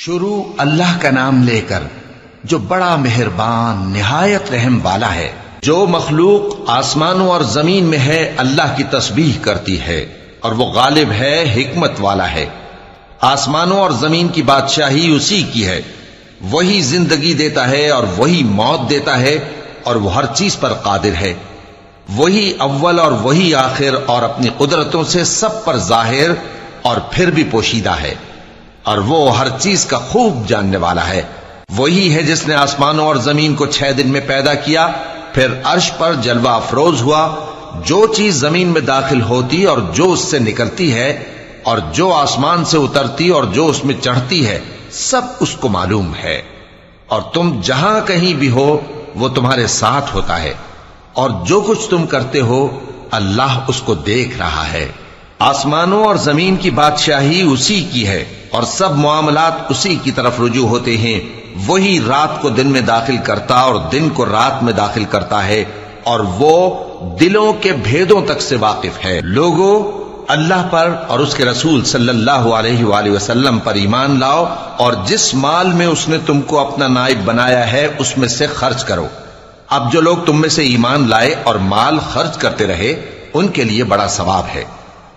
شروع اللہ کا نام لے کر جو بڑا مہربان نہایت رحم والا ہے۔ جو مخلوق آسمانوں اور زمین میں ہے اللہ کی تسبیح کرتی ہے اور وہ غالب ہے، حکمت والا ہے۔ آسمانوں اور زمین کی بادشاہی اسی کی ہے، وہی زندگی دیتا ہے اور وہی موت دیتا ہے اور وہ ہر چیز پر قادر ہے۔ وہی اول اور وہی آخر اور اپنی قدرتوں سے سب پر ظاہر اور پھر بھی پوشیدہ ہے، اور وہ ہر چیز کا خوب جاننے والا ہے۔ وہی ہے جس نے آسمانوں اور زمین کو 6 دن میں پیدا کیا، پھر عرش پر جلوہ افروز ہوا۔ جو چیز زمین میں داخل ہوتی اور جو اس سے نکلتی ہے اور جو آسمان سے اترتی اور جو اس میں چڑھتی ہے، سب اس کو معلوم ہے۔ اور تم جہاں کہیں بھی ہو وہ تمہارے ساتھ ہوتا ہے، اور جو کچھ تم کرتے ہو اللہ اس کو دیکھ رہا ہے۔ آسمانوں اور زمین کی بادشاہی اسی کی ہے اور سب معاملات اسی کی طرف رجوع ہوتے ہیں۔ وہی رات کو دن میں داخل کرتا اور دن کو رات میں داخل کرتا ہے، اور وہ دلوں کے بھیدوں تک سے واقف ہے۔ لوگوں، اللہ پر اور اس کے رسول صلی اللہ علیہ وآلہ وسلم پر ایمان لاؤ، اور جس مال میں اس نے تم کو اپنا نائب بنایا ہے اس میں سے خرچ کرو۔ اب جو لوگ تم میں سے ایمان لائے اور مال خرچ کرتے رہے ان کے لیے بڑا ثواب ہے۔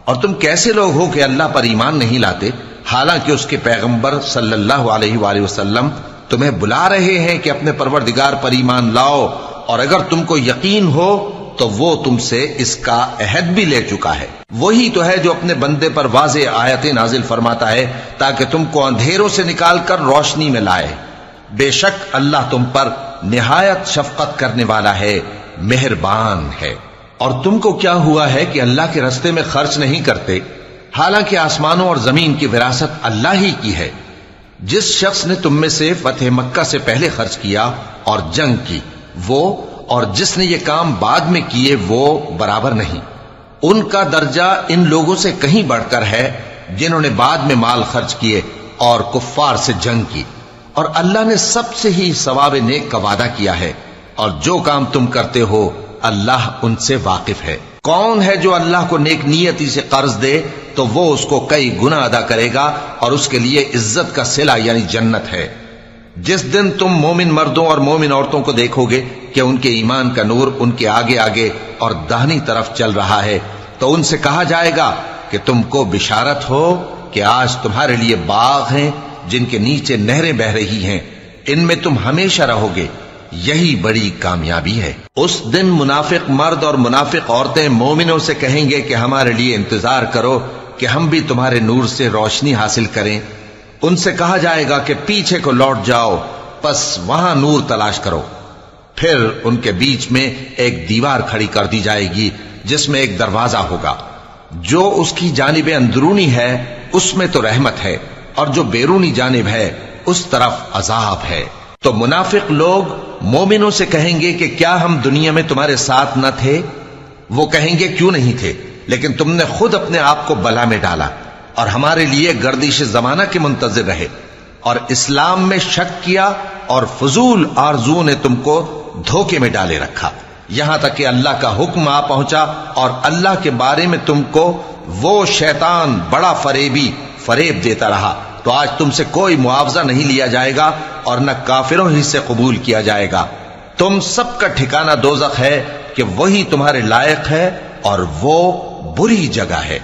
اور تم کیسے لوگ ہو کہ اللہ پر ایمان نہیں لاتے، حالانکہ اس کے پیغمبر صلی اللہ علیہ وآلہ وسلم تمہیں بلا رہے ہیں کہ اپنے پروردگار پر ایمان لاؤ، اور اگر تم کو یقین ہو تو وہ تم سے اس کا عہد بھی لے چکا ہے۔ وہی تو ہے جو اپنے بندے پر واضح آیتیں نازل فرماتا ہے تاکہ تم کو اندھیروں سے نکال کر روشنی میں لائے۔ بے شک اللہ تم پر نہایت شفقت کرنے والا ہے، مہربان ہے۔ اور تم کو کیا ہوا ہے کہ اللہ کے راستے میں خرچ نہیں کرتے، حالانکہ آسمانوں اور زمین کی وراثت اللہ ہی کی ہے؟ جس شخص نے تم میں سے فتح مکہ سے پہلے خرچ کیا اور جنگ کی، وہ اور جس نے یہ کام بعد میں کیے وہ برابر نہیں۔ ان کا درجہ ان لوگوں سے کہیں بڑھ کر ہے جنہوں نے بعد میں مال خرچ کیے اور کفار سے جنگ کی، اور اللہ نے سب سے ہی ثواب نیک کا وعدہ کیا ہے، اور جو کام تم کرتے ہو اللہ ان سے واقف ہے۔ کون ہے جو اللہ کو نیک نیتی سے قرض دے تو وہ اس کو کئی گنا ادا کرے گا، اور اس کے لیے عزت کا صلہ یعنی جنت ہے۔ جس دن تم مومن مردوں اور مومن عورتوں کو دیکھو گے کہ ان کے ایمان کا نور ان کے آگے آگے اور داہنی طرف چل رہا ہے، تو ان سے کہا جائے گا کہ تم کو بشارت ہو کہ آج تمہارے لیے باغ ہیں جن کے نیچے نہریں بہ رہی ہیں، ان میں تم ہمیشہ رہو گے، یہی بڑی کامیابی ہے۔ اس دن منافق مرد اور منافق عورتیں مومنوں سے کہیں گے کہ ہمارے لیے انتظار کرو کہ ہم بھی تمہارے نور سے روشنی حاصل کریں۔ ان سے کہا جائے گا کہ پیچھے کو لوٹ جاؤ، پس وہاں نور تلاش کرو۔ پھر ان کے بیچ میں ایک دیوار کھڑی کر دی جائے گی جس میں ایک دروازہ ہوگا، جو اس کی جانب اندرونی ہے اس میں تو رحمت ہے، اور جو بیرونی جانب ہے اس طرف عذاب ہے۔ تو منافق لوگ مومنوں سے کہیں گے کہ کیا ہم دنیا میں تمہارے ساتھ نہ تھے؟ وہ کہیں گے کیوں نہیں تھے، لیکن تم نے خود اپنے آپ کو بلا میں ڈالا اور ہمارے لیے گردش زمانہ کے منتظر رہے، اور اسلام میں شک کیا، اور فضول آرزو نے تم کو دھوکے میں ڈالے رکھا، یہاں تک کہ اللہ کا حکم آ پہنچا، اور اللہ کے بارے میں تم کو وہ شیطان بڑا فریب دیتا رہا۔ تو آج تم سے کوئی معاوضہ نہیں لیا جائے گا اور نہ کافروں ہی سے قبول کیا جائے گا۔ تم سب کا ٹھکانہ دوزخ ہے کہ وہی تمہارے لائق ہے، اور وہ بری جگہ ہے۔